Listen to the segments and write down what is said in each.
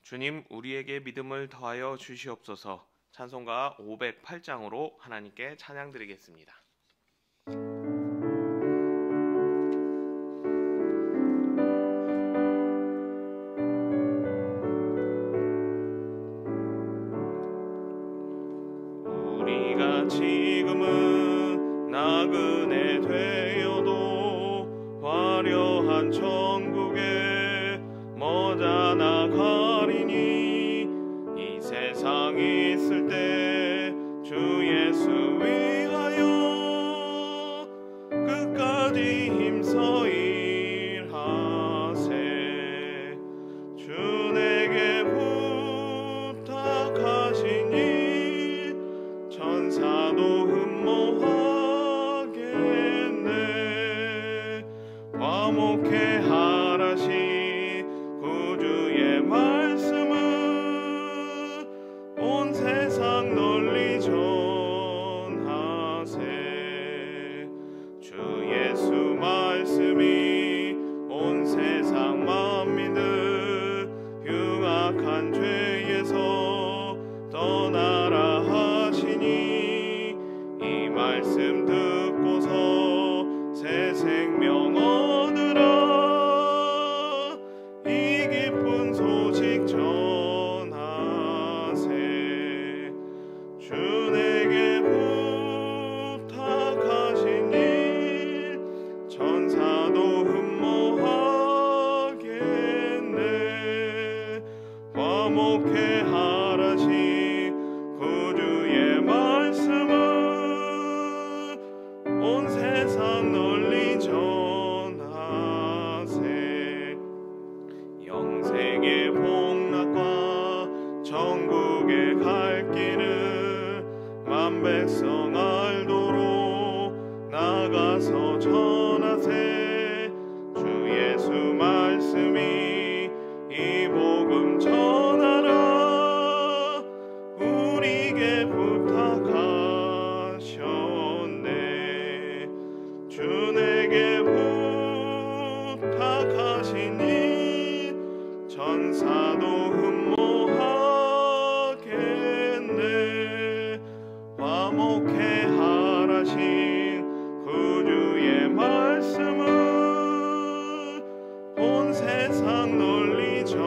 주님, 우리에게 믿음을 더하여 주시옵소서. 찬송가 508장으로 하나님께 찬양드리겠습니다. 우리가 지금은 나그네 되어도 화려한 천국에 머자나 가리니 이 세상 있을 때 주 예수 위하여 끝까지 힘써 일하세. 주 내게 부탁하신 일 천사도 흠모하겠네. 화목해 하라시 구주의 말씀은 온 세상 널리 전하세. 주 예수 말씀이 온 세상 만민들 흉악한 죄에서 떠나라 하시니 이 말씀 듣고서 새 생명 얻으라. 이 기쁜 소식 전하세. 주 내게 부탁하신 일 천사도 흠모하겠네. 화목해 하라시 구주의 말씀은 온 세상 널리 전하세. 영생의 복락과 천국에 갈 길을 만 백성 알도록 나가서 전하세. 주 예수 말씀이 이 복음 전하라. 우리에게 부탁하셨네. 주 내게 부탁하신 일 천사도 흠모하겠네. 화목해 하라신 구주의 말씀은 온 세상 널리 전하세.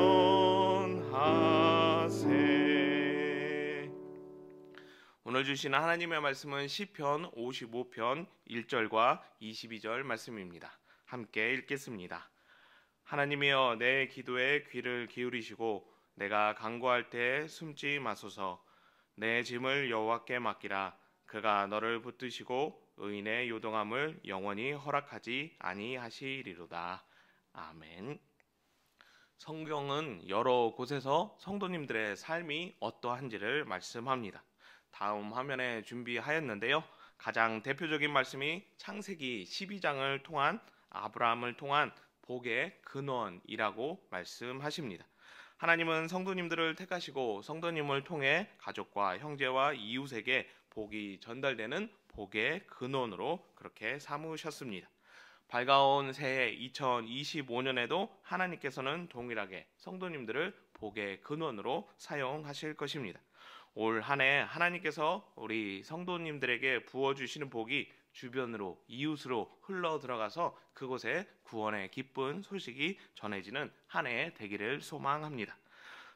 오늘 주시는 하나님의 말씀은 시편 55편 1절과 22절 말씀입니다. 함께 읽겠습니다. 하나님이여, 내 기도에 귀를 기울이시고 내가 간구할 때 숨지 마소서. 내 짐을 여호와께 맡기라. 그가 너를 붙드시고 의인의 요동함을 영원히 허락하지 아니하시리로다. 아멘. 성경은 여러 곳에서 성도님들의 삶이 어떠한지를 말씀합니다. 다음 화면에 준비하였는데요. 가장 대표적인 말씀이 창세기 12장을 통한 아브라함을 통한 복의 근원이라고 말씀하십니다. 하나님은 성도님들을 택하시고 성도님을 통해 가족과 형제와 이웃에게 복이 전달되는 복의 근원으로 그렇게 삼으셨습니다. 밝아온 새해 2025년에도 하나님께서는 동일하게 성도님들을 복의 근원으로 사용하실 것입니다. 올 한 해 하나님께서 우리 성도님들에게 부어주시는 복이 주변으로 이웃으로 흘러 들어가서 그곳에 구원의 기쁜 소식이 전해지는 한 해 되기를 소망합니다.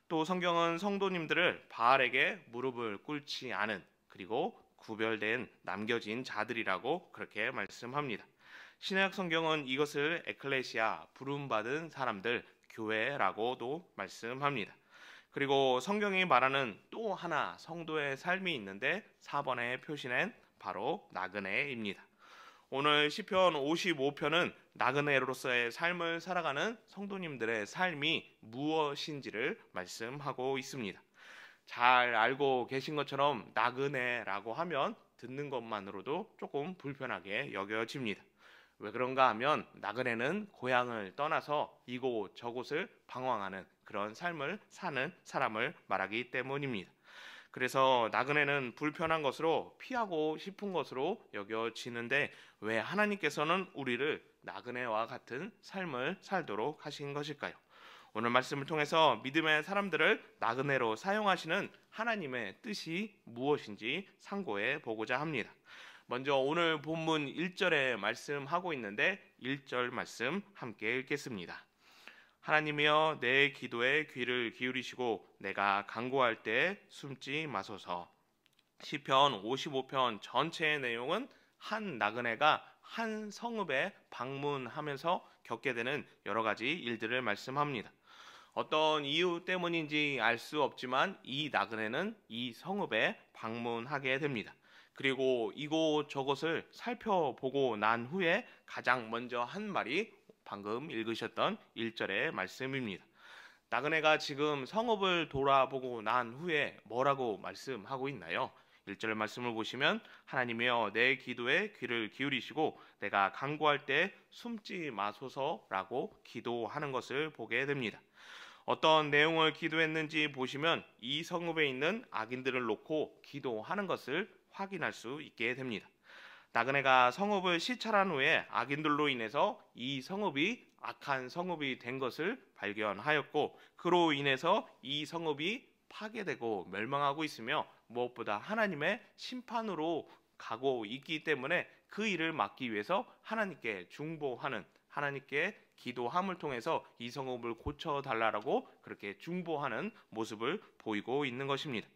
또 성경은 성도님들을 바알에게 무릎을 꿇지 않은 그리고 구별된 남겨진 자들이라고 그렇게 말씀합니다. 신약 성경은 이것을 에클레시아, 부름받은 사람들, 교회라고도 말씀합니다. 그리고 성경이 말하는 또 하나 성도의 삶이 있는데 4번에 표시된 바로 나그네입니다. 오늘 시편 55편은 나그네로서의 삶을 살아가는 성도님들의 삶이 무엇인지를 말씀하고 있습니다. 잘 알고 계신 것처럼 나그네라고 하면 듣는 것만으로도 조금 불편하게 여겨집니다. 왜 그런가 하면 나그네는 고향을 떠나서 이곳 저곳을 방황하는 그런 삶을 사는 사람을 말하기 때문입니다. 그래서 나그네는 불편한 것으로 피하고 싶은 것으로 여겨지는데 왜 하나님께서는 우리를 나그네와 같은 삶을 살도록 하신 것일까요? 오늘 말씀을 통해서 믿음의 사람들을 나그네로 사용하시는 하나님의 뜻이 무엇인지 상고해 보고자 합니다. 먼저 오늘 본문 1절에 말씀하고 있는데 1절 말씀 함께 읽겠습니다. 하나님이여 내 기도에 귀를 기울이시고 내가 간구할 때 숨지 마소서. 시편 55편 전체의 내용은 한 나그네가 한 성읍에 방문하면서 겪게 되는 여러 가지 일들을 말씀합니다. 어떤 이유 때문인지 알 수 없지만 이 나그네는 이 성읍에 방문하게 됩니다. 그리고 이곳 저곳을 살펴보고 난 후에 가장 먼저 한 말이 방금 읽으셨던 1절의 말씀입니다. 나그네가 지금 성읍을 돌아보고 난 후에 뭐라고 말씀하고 있나요? 1절 말씀을 보시면 하나님이여 내 기도에 귀를 기울이시고 내가 간구할 때 숨지 마소서라고 기도하는 것을 보게 됩니다. 어떤 내용을 기도했는지 보시면 이 성읍에 있는 악인들을 놓고 기도하는 것을 확인할 수 있게 됩니다. 나그네가 성읍을 시찰한 후에 악인들로 인해서 이 성읍이 악한 성읍이 된 것을 발견하였고 그로 인해서 이 성읍이 파괴되고 멸망하고 있으며 무엇보다 하나님의 심판으로 가고 있기 때문에 그 일을 막기 위해서 하나님께 중보하는 하나님께 기도함을 통해서 이 성읍을 고쳐달라고 그렇게 중보하는 모습을 보이고 있는 것입니다.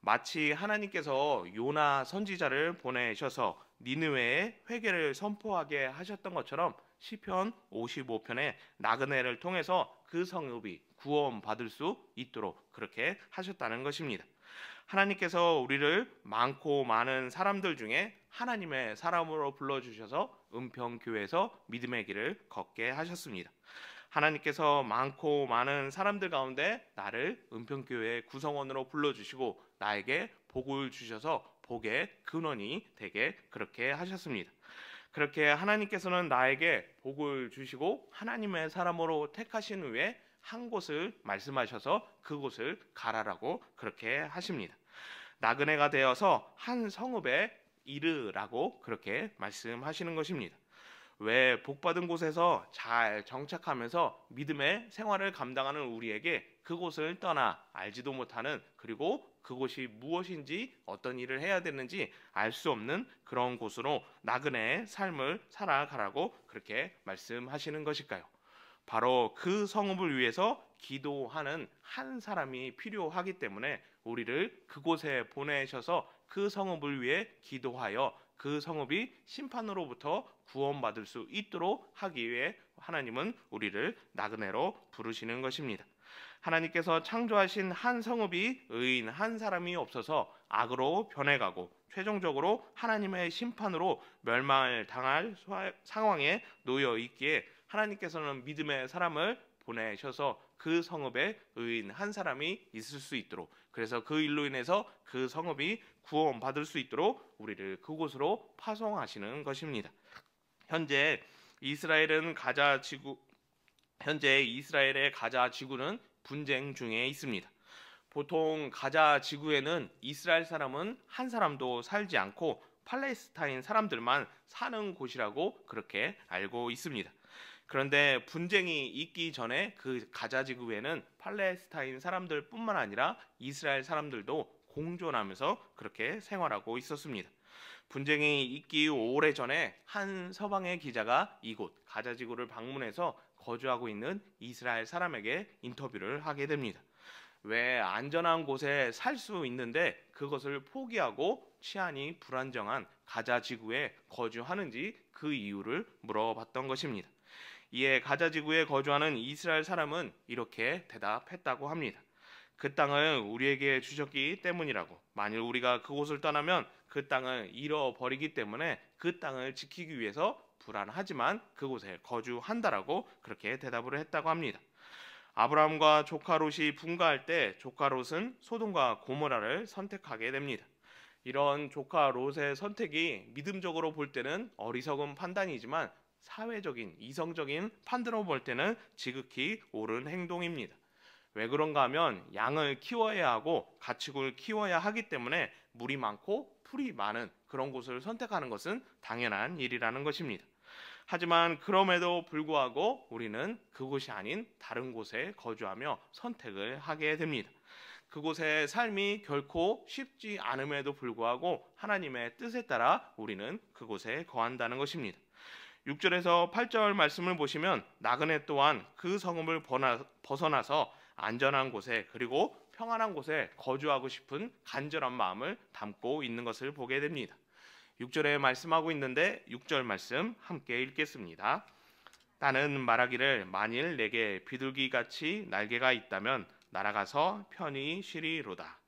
마치 하나님께서 요나 선지자를 보내셔서 니느웨에 회개를 선포하게 하셨던 것처럼 시편 55편의 나그네를 통해서 그 성읍이 구원받을 수 있도록 그렇게 하셨다는 것입니다. 하나님께서 우리를 많고 많은 사람들 중에 하나님의 사람으로 불러주셔서 은평교회에서 믿음의 길을 걷게 하셨습니다. 하나님께서 많고 많은 사람들 가운데 나를 은평교회 구성원으로 불러주시고 나에게 복을 주셔서 복의 근원이 되게 그렇게 하셨습니다. 그렇게 하나님께서는 나에게 복을 주시고 하나님의 사람으로 택하신 후에 한 곳을 말씀하셔서 그곳을 가라라고 그렇게 하십니다. 나그네가 되어서 한 성읍에 이르라고 그렇게 말씀하시는 것입니다. 왜 복받은 곳에서 잘 정착하면서 믿음의 생활을 감당하는 우리에게 그곳을 떠나 알지도 못하는 그리고 그곳이 무엇인지 어떤 일을 해야 되는지 알 수 없는 그런 곳으로 나그네의 삶을 살아가라고 그렇게 말씀하시는 것일까요? 바로 그 성읍을 위해서 기도하는 한 사람이 필요하기 때문에 우리를 그곳에 보내셔서 그 성읍을 위해 기도하여 그 성읍이 심판으로부터 구원받을 수 있도록 하기 위해 하나님은 우리를 나그네로 부르시는 것입니다. 하나님께서 창조하신 한 성읍이 의인 한 사람이 없어서 악으로 변해가고 최종적으로 하나님의 심판으로 멸망을 당할 상황에 놓여 있기에 하나님께서는 믿음의 사람을 보내셔서 그 성읍에 의인 한 사람이 있을 수 있도록 그래서 그 일로 인해서 그 성읍이 구원받을 수 있도록 우리를 그곳으로 파송하시는 것입니다. 현재 이스라엘의 가자 지구는 분쟁 중에 있습니다. 보통 가자 지구에는 이스라엘 사람은 한 사람도 살지 않고 팔레스타인 사람들만 사는 곳이라고 그렇게 알고 있습니다. 그런데 분쟁이 있기 전에 그 가자 지구에는 팔레스타인 사람들뿐만 아니라 이스라엘 사람들도 공존하면서 그렇게 생활하고 있었습니다. 분쟁이 있기 오래전에 한 서방의 기자가 이곳 가자 지구를 방문해서 거주하고 있는 이스라엘 사람에게 인터뷰를 하게 됩니다. 왜 안전한 곳에 살 수 있는데 그것을 포기하고 치안이 불안정한 가자 지구에 거주하는지 그 이유를 물어봤던 것입니다. 이에 가자 지구에 거주하는 이스라엘 사람은 이렇게 대답했다고 합니다. 그 땅을 우리에게 주셨기 때문이라고. 만일 우리가 그곳을 떠나면 그 땅을 잃어버리기 때문에 그 땅을 지키기 위해서 불안하지만 그곳에 거주한다라고 그렇게 대답을 했다고 합니다. 아브라함과 조카 롯이 분가할 때 조카 롯은 소돔과 고모라를 선택하게 됩니다. 이런 조카 롯의 선택이 믿음적으로 볼 때는 어리석은 판단이지만 사회적인 이성적인 판단으로 볼 때는 지극히 옳은 행동입니다. 왜 그런가 하면 양을 키워야 하고 가축을 키워야 하기 때문에 물이 많고 풀이 많은 그런 곳을 선택하는 것은 당연한 일이라는 것입니다. 하지만 그럼에도 불구하고 우리는 그곳이 아닌 다른 곳에 거주하며 선택을 하게 됩니다. 그곳의 삶이 결코 쉽지 않음에도 불구하고 하나님의 뜻에 따라 우리는 그곳에 거한다는 것입니다. 6절에서 8절 말씀을 보시면 나그네 또한 그 성읍을 벗어나서 안전한 곳에 그리고 평안한 곳에 거주하고 싶은 간절한 마음을 담고 있는 것을 보게 됩니다. 6절에 말씀하고 있는데 6절 말씀 함께 읽겠습니다. 나는 말하기를 만일 내게 비둘기같이 날개가 있다면 날아가서 편히 쉬리로다.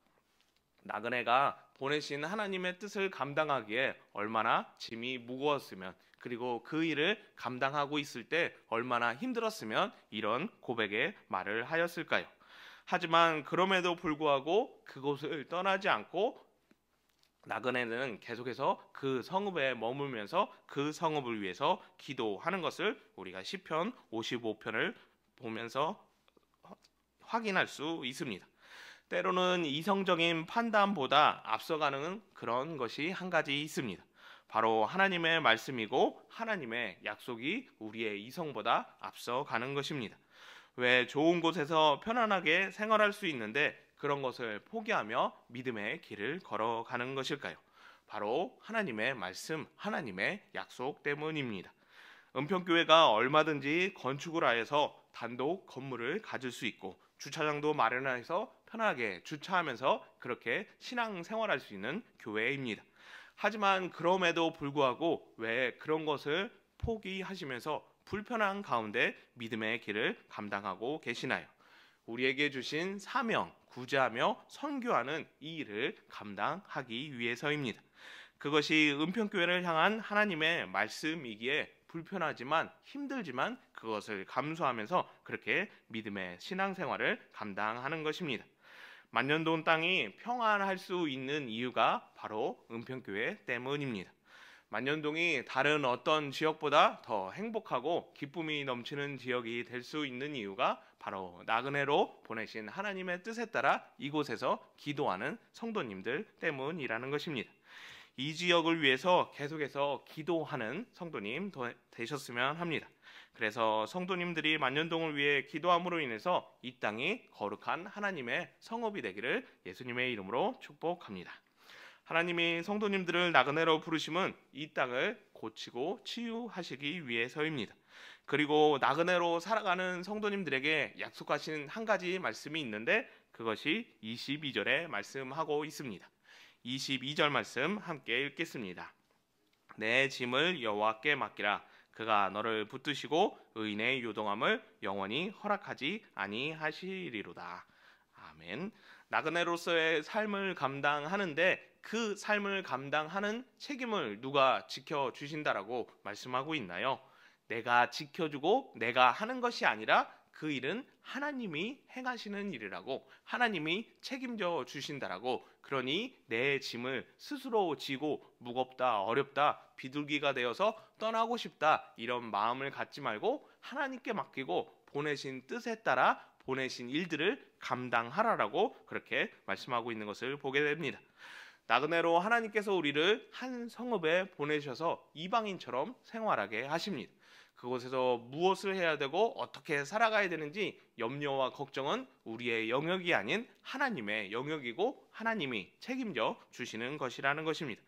나그네가 보내신 하나님의 뜻을 감당하기에 얼마나 짐이 무거웠으면 그리고 그 일을 감당하고 있을 때 얼마나 힘들었으면 이런 고백의 말을 하였을까요? 하지만 그럼에도 불구하고 그곳을 떠나지 않고 나그네는 계속해서 그 성읍에 머물면서 그 성읍을 위해서 기도하는 것을 우리가 시편 55편을 보면서 확인할 수 있습니다. 때로는 이성적인 판단보다 앞서가는 그런 것이 한 가지 있습니다. 바로 하나님의 말씀이고 하나님의 약속이 우리의 이성보다 앞서가는 것입니다. 왜 좋은 곳에서 편안하게 생활할 수 있는데 그런 것을 포기하며 믿음의 길을 걸어가는 것일까요? 바로 하나님의 말씀, 하나님의 약속 때문입니다. 은평교회가 얼마든지 건축을 하여서 단독 건물을 가질 수 있고 주차장도 마련해서 편하게 주차하면서 그렇게 신앙생활할 수 있는 교회입니다. 하지만 그럼에도 불구하고 왜 그런 것을 포기하시면서 불편한 가운데 믿음의 길을 감당하고 계시나요? 우리에게 주신 사명, 구제하며 선교하는 이 일을 감당하기 위해서입니다. 그것이 은평교회를 향한 하나님의 말씀이기에 불편하지만 힘들지만 그것을 감수하면서 그렇게 믿음의 신앙생활을 감당하는 것입니다. 만년동 땅이 평안할 수 있는 이유가 바로 은평교회 때문입니다. 만년동이 다른 어떤 지역보다 더 행복하고 기쁨이 넘치는 지역이 될 수 있는 이유가 바로 나그네로 보내신 하나님의 뜻에 따라 이곳에서 기도하는 성도님들 때문이라는 것입니다. 이 지역을 위해서 계속해서 기도하는 성도님 되셨으면 합니다. 그래서 성도님들이 만년동을 위해 기도함으로 인해서 이 땅이 거룩한 하나님의 성읍이 되기를 예수님의 이름으로 축복합니다. 하나님이 성도님들을 나그네로 부르심은 이 땅을 고치고 치유하시기 위해서입니다. 그리고 나그네로 살아가는 성도님들에게 약속하신 한 가지 말씀이 있는데 그것이 22절에 말씀하고 있습니다. 22절 말씀 함께 읽겠습니다. 내 짐을 여호와께 맡기라. 그가 너를 붙드시고 의인의 요동함을 영원히 허락하지 아니하시리로다. 아멘. 나그네로서의 삶을 감당하는데 그 삶을 감당하는 책임을 누가 지켜주신다라고 말씀하고 있나요? 내가 지켜주고 내가 하는 것이 아니라 그 일은 하나님이 행하시는 일이라고 하나님이 책임져 주신다라고 그러니 내 짐을 스스로 지고 무겁다 어렵다 비둘기가 되어서 떠나고 싶다 이런 마음을 갖지 말고 하나님께 맡기고 보내신 뜻에 따라 보내신 일들을 감당하라라고 그렇게 말씀하고 있는 것을 보게 됩니다. 나그네로 하나님께서 우리를 한 성읍에 보내셔서 이방인처럼 생활하게 하십니다. 그곳에서 무엇을 해야 되고 어떻게 살아가야 되는지 염려와 걱정은 우리의 영역이 아닌 하나님의 영역이고 하나님이 책임져 주시는 것이라는 것입니다.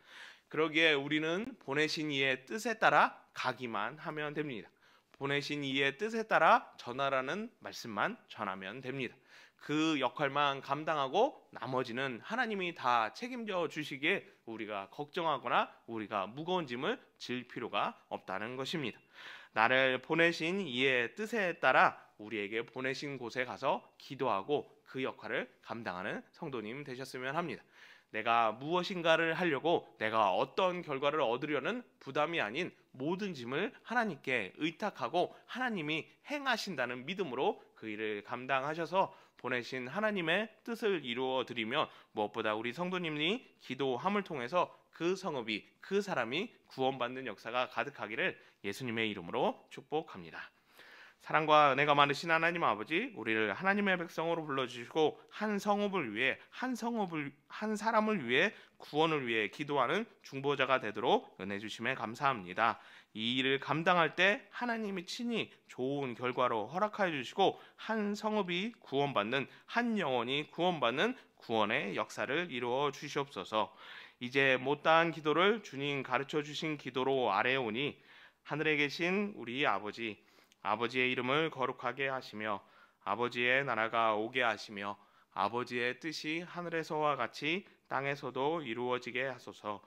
그러기에 우리는 보내신 이의 뜻에 따라 가기만 하면 됩니다. 보내신 이의 뜻에 따라 전하라는 말씀만 전하면 됩니다. 그 역할만 감당하고 나머지는 하나님이 다 책임져 주시기에 우리가 걱정하거나 우리가 무거운 짐을 질 필요가 없다는 것입니다. 나를 보내신 이의 뜻에 따라 우리에게 보내신 곳에 가서 기도하고 그 역할을 감당하는 성도님 되셨으면 합니다. 내가 무엇인가를 하려고 내가 어떤 결과를 얻으려는 부담이 아닌 모든 짐을 하나님께 의탁하고 하나님이 행하신다는 믿음으로 그 일을 감당하셔서 보내신 하나님의 뜻을 이루어 드리며 무엇보다 우리 성도님이 기도함을 통해서 그 성읍이 그 사람이 구원받는 역사가 가득하기를 예수님의 이름으로 축복합니다. 사랑과 은혜가 많으신 하나님 아버지, 우리를 하나님의 백성으로 불러주시고 한 성읍을 위해 한 사람을 위해 구원을 위해 기도하는 중보자가 되도록 은혜 주심에 감사합니다. 이 일을 감당할 때 하나님이 친히 좋은 결과로 허락하여 주시고 한 성읍이 구원받는, 한 영혼이 구원받는 구원의 역사를 이루어 주시옵소서. 이제 못다한 기도를 주님 가르쳐 주신 기도로 아뢰오니 하늘에 계신 우리 아버지, 아버지의 이름을 거룩하게 하시며 아버지의 나라가 오게 하시며 아버지의 뜻이 하늘에서와 같이 땅에서도 이루어지게 하소서.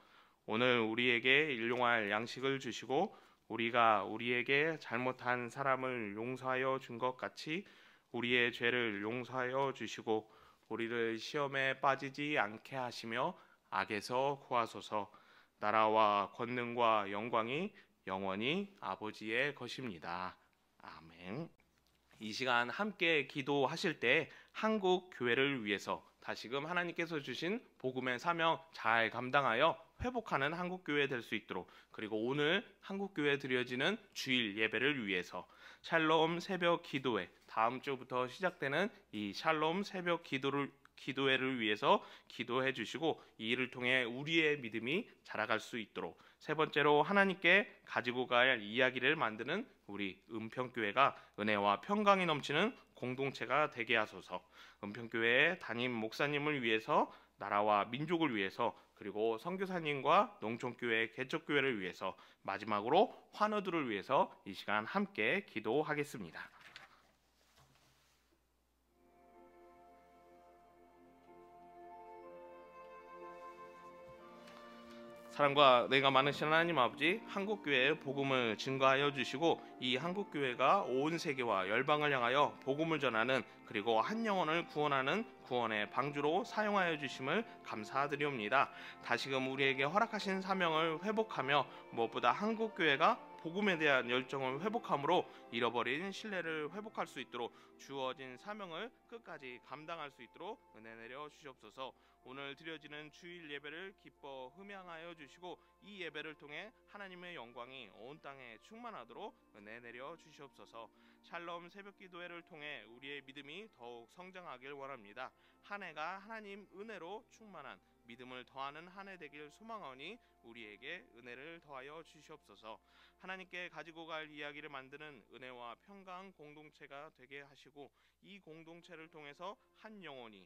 오늘 우리에게 일용할 양식을 주시고 우리가 우리에게 잘못한 사람을 용서하여 준 것 같이 우리의 죄를 용서하여 주시고 우리를 시험에 빠지지 않게 하시며 악에서 구하소서. 나라와 권능과 영광이 영원히 아버지의 것입니다. 아멘. 이 시간 함께 기도하실 때 한국 교회를 위해서 다시금 하나님께서 주신 복음의 사명 잘 감당하여 회복하는 한국 교회 될 수 있도록, 그리고 오늘 한국 교회에 드려지는 주일 예배를 위해서 샬롬 새벽 기도회, 다음 주부터 시작되는 이 샬롬 새벽 기도회를 위해서 기도해 주시고 이 일을 통해 우리의 믿음이 자라갈 수 있도록, 세 번째로 하나님께 가지고 갈 이야기를 만드는 우리 은평교회가 은혜와 평강이 넘치는 공동체가 되게 하소서. 은평교회의 담임 목사님을 위해서, 나라와 민족을 위해서, 그리고 선교사님과 농촌교회 개척교회를 위해서, 마지막으로 환우들을 위해서 이 시간 함께 기도하겠습니다. 사랑과 은혜가 많으신 하나님 아버지, 한국교회의 복음을 증거하여 주시고 이 한국교회가 온 세계와 열방을 향하여 복음을 전하는, 그리고 한 영혼을 구원하는 구원의 방주로 사용하여 주심을 감사드리옵니다. 다시금 우리에게 허락하신 사명을 회복하며 무엇보다 한국교회가 복음에 대한 열정을 회복함으로 잃어버린 신뢰를 회복할 수 있도록 주어진 사명을 끝까지 감당할 수 있도록 은혜 내려 주시옵소서. 오늘 드려지는 주일 예배를 기뻐 흠양하여 주시고 이 예배를 통해 하나님의 영광이 온 땅에 충만하도록 은혜 내려 주시옵소서. 샬롬 새벽기도회를 통해 우리의 믿음이 더욱 성장하길 원합니다. 한 해가 하나님 은혜로 충만한 믿음을 더하는 한 해 되길 소망하오니 우리에게 은혜를 더하여 주시옵소서. 하나님께 가지고 갈 이야기를 만드는 은혜와 평강 공동체가 되게 하시고 이 공동체를 통해서 한 영혼이